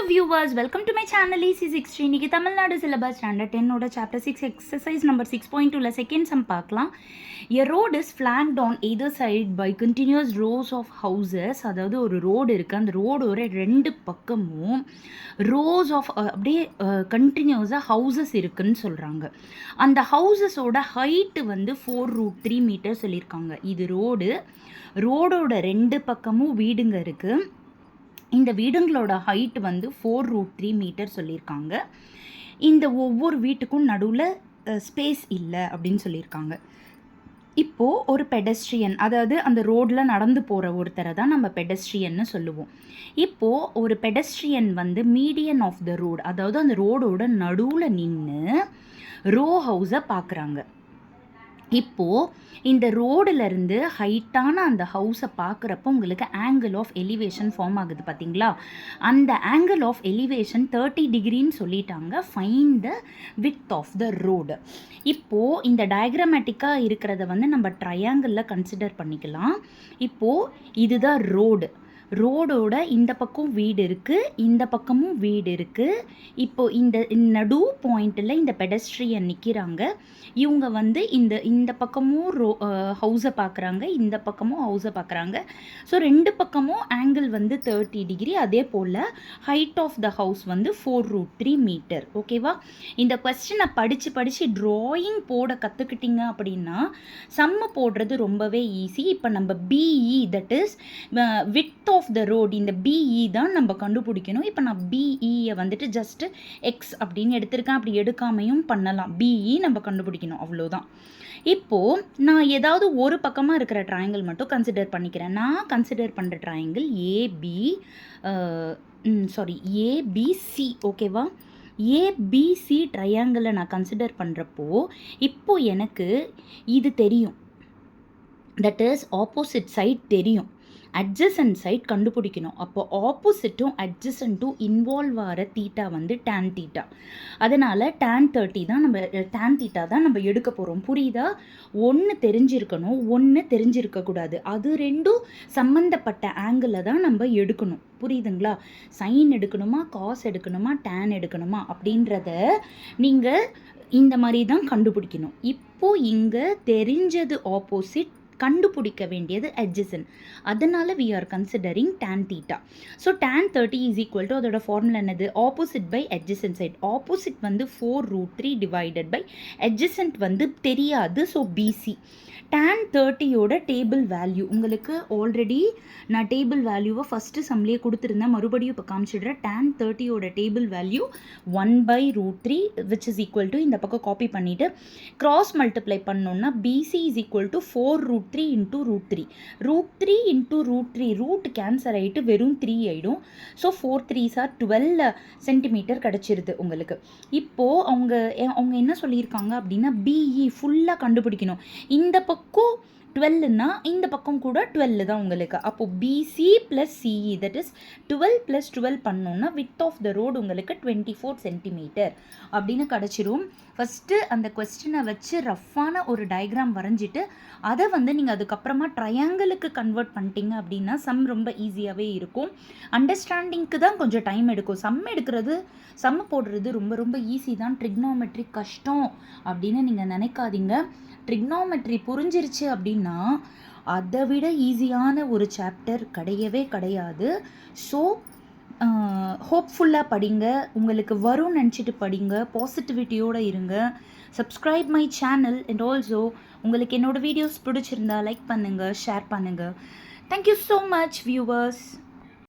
viewers, welcome to my channel EC60. இன்னைக்கு Tamil Nadu syllabus standard 10 ஓட chapter 6 exercise number 6.2ல second sum பார்க்கலாம். A road is flanked on either side by continuous rows of houses. அதாவது ஒரு road இருக்குது, அந்த ரோடோட ரெண்டு பக்கமும் ரோஸ் ஆஃப் அப்படியே கண்டினியூஸாக ஹவுசஸ் இருக்குன்னு சொல்கிறாங்க. அந்த ஹவுசஸோட ஹைட்டு வந்து 4√3 மீட்டர் சொல்லியிருக்காங்க. இது ரோடோட ரெண்டு பக்கமும் வீடுங்க இருக்குது. இந்த வீடுங்களோட ஹைட் வந்து 4√3 மீட்டர் சொல்லியிருக்காங்க. இந்த ஒவ்வொரு வீட்டுக்கும் நடுவில் ஸ்பேஸ் இல்லை அப்படின்னு சொல்லியிருக்காங்க. இப்போது ஒரு பெடஸ்ட்ரியன், அதாவது அந்த ரோடில் நடந்து போகிற ஒருத்தரை தான் நம்ம பெடஸ்ட்ரியன்னு சொல்லுவோம். இப்போது ஒரு பெடஸ்ட்ரியன் வந்து மீடியன் ஆஃப் த ரோடு, அதாவது அந்த ரோடோட நடுவில் நின்று ரோ ஹவுஸை பார்க்குறாங்க. இப்போது இந்த ரோடிலேருந்து ஹைட்டான அந்த ஹவுஸை பார்க்குறப்போ உங்களுக்கு ஆங்கிள் ஆஃப் எலிவேஷன் ஃபார்ம் ஆகுது பார்த்தீங்களா? அந்த ஆங்கிள் ஆஃப் எலிவேஷன் 30 டிகிரின்னு சொல்லிட்டாங்க. Find the width of the road. இப்போது இந்த டயக்ராமேட்டிக்காக இருக்கிறத வந்து நம்ம ட்ரையாங்கிளில் கன்சிடர் பண்ணிக்கலாம். இப்போது இதுதான் ரோடோட இந்த பக்கம் வீடு இருக்குது, இந்த பக்கமும் வீடு இருக்குது. இப்போது இந்த நடு பாயிண்டில் இந்த பெடஸ்ட்ரியன் நிற்கிறாங்க. இவங்க வந்து இந்த பக்கமும் ஹவுஸை பார்க்குறாங்க, இந்த பக்கமும் ஹவுஸை பார்க்குறாங்க. ஸோ ரெண்டு பக்கமும் ஆங்கிள் வந்து 30 டிகிரி. அதே போல் ஹைட் ஆஃப் த ஹவுஸ் வந்து 4√3 மீட்டர். ஓகேவா? இந்த கொஸ்டினை படித்து ட்ராயிங் போட கற்றுக்கிட்டிங்க அப்படின்னா சம்மு போடுறது ரொம்பவே ஈஸி. இப்போ நம்ம PE, that is width of the road, இந்த பிஇ தான் நம்ம கண்டுபிடிக்கணும். இப்போ நான் பிஇயை வந்துட்டு ஜஸ்ட் எக்ஸ் அப்படின்னு எடுத்திருக்கேன். அப்படி எடுக்காமையும் பண்ணலாம். பிஇ நம்ம கண்டுபிடிக்கணும், அவ்வளோதான். இப்போது நான் ஏதாவது ஒரு பக்கமாக இருக்கிற ட்ரையாங்கிள் மட்டும் கன்சிடர் பண்ணிக்கிறேன். நான் கன்சிடர் பண்ணுற ட்ரையாங்கிள் ஏபிசி. ஓகேவா? ஏபிசி ட்ரையாங்கிளை நான் கன்சிடர் பண்ணுறப்போ இப்போது எனக்கு இது தெரியும், தட் இஸ் ஆப்போசிட் சைட் தெரியும். அட்ஜசன்ட் சைட் கண்டுபிடிக்கணும். அப்போ ஆப்போசிட்டும் அட்ஜசன்ட்டும் இன்வால்வ் ஆகிற தீட்டா வந்து tan தீட்டா. அதனால் tan 30 தான் tan தீட்டா தான் நம்ம எடுக்க போகிறோம். புரியுதா? ஒன்று தெரிஞ்சிருக்கணும், ஒன்று தெரிஞ்சிருக்கக்கூடாது. அது ரெண்டும் சம்மந்தப்பட்ட ஆங்கிளில் தான் நம்ம எடுக்கணும். புரியுதுங்களா? சைன் எடுக்கணுமா, காஸ் எடுக்கணுமா, tan எடுக்கணுமா அப்படின்றத நீங்கள் இந்த மாதிரி தான் கண்டுபிடிக்கணும். இப்போது இங்கே தெரிஞ்சது ஆப்போசிட், கண்டுபிடிக்க வேண்டியது adjacent. அதனால் we are considering tan theta. So tan 30 is equal to அதோட ஃபார்முலா என்னது? Opposite by adjacent side. Opposite வந்து 4√3 டிவைடட் பை adjacent வந்து தெரியாது. So BC. tan 30யோட டேபிள் வேல்யூ உங்களுக்கு ஆல்ரெடி நான் டேபிள் வேல்யூவை ஃபஸ்ட்டு சம்லேயே கொடுத்துருந்தேன். மறுபடியும் இப்போ காமிச்சிடுறேன். tan 30யோட table value 1/√3 which is equal to, இந்த பக்கம் காப்பி பண்ணிவிட்டு கிராஸ் மல்டிப்ளை பண்ணோன்னா BC is equal to 4√3 into √3. √3 into √3 root cancel ஆகிட்டு வெறும் 3 ஆகிடும். ஸோ 4 3s are 12 சென்டிமீட்டர் கிடச்சிருது உங்களுக்கு. இப்போது அவங்க என்ன சொல்லியிருக்காங்க அப்படின்னா பிஇ ஃபுல்லாக கண்டுபிடிக்கணும். இந்த பக்கம் 12னா இந்த பக்கம் கூட 12 தான் உங்களுக்கு. அப்போது BC plus CE, that is 12 + 12 பண்ணோன்னா வித் ஆஃப் த ரோடு உங்களுக்கு 24 சென்டிமீட்டர் அப்படின்னு கிடச்சிரும். ஃபஸ்ட்டு அந்த கொஸ்டினை வச்சு ரஃப்பான ஒரு டயக்ராம் வரைஞ்சிட்டு அதை வந்து நீங்கள் அதுக்கப்புறமா ட்ரையாங்கிளுக்கு கன்வெர்ட் பண்ணிட்டீங்க அப்படின்னா சம் ரொம்ப ஈஸியாகவே இருக்கும். அண்டர்ஸ்டாண்டிங்க்கு தான் கொஞ்சம் டைம் எடுக்கும். சம் போடுறது ரொம்ப ரொம்ப ஈஸி தான். ட்ரிக்னோமெட்ரி கஷ்டம் அப்படின்னு நீங்கள் நினைக்காதீங்க. ட்ரிக்னோமெட்ரி புரிஞ்சிருச்சு அப்படின்னா அதை விட ஈஸியான ஒரு சாப்டர் கிடையாது. ஸோ ஹோப்ஃபுல்லாக படிங்க, உங்களுக்கு வரும்னு நினச்சிட்டு படிங்க, பாசிட்டிவிட்டியோடு இருங்க. Subscribe my channel and also உங்களுக்கு என்னோடய வீடியோஸ் பிடிச்சிருந்தா லைக் பண்ணுங்கள், ஷேர் பண்ணுங்கள். Thank you so much viewers.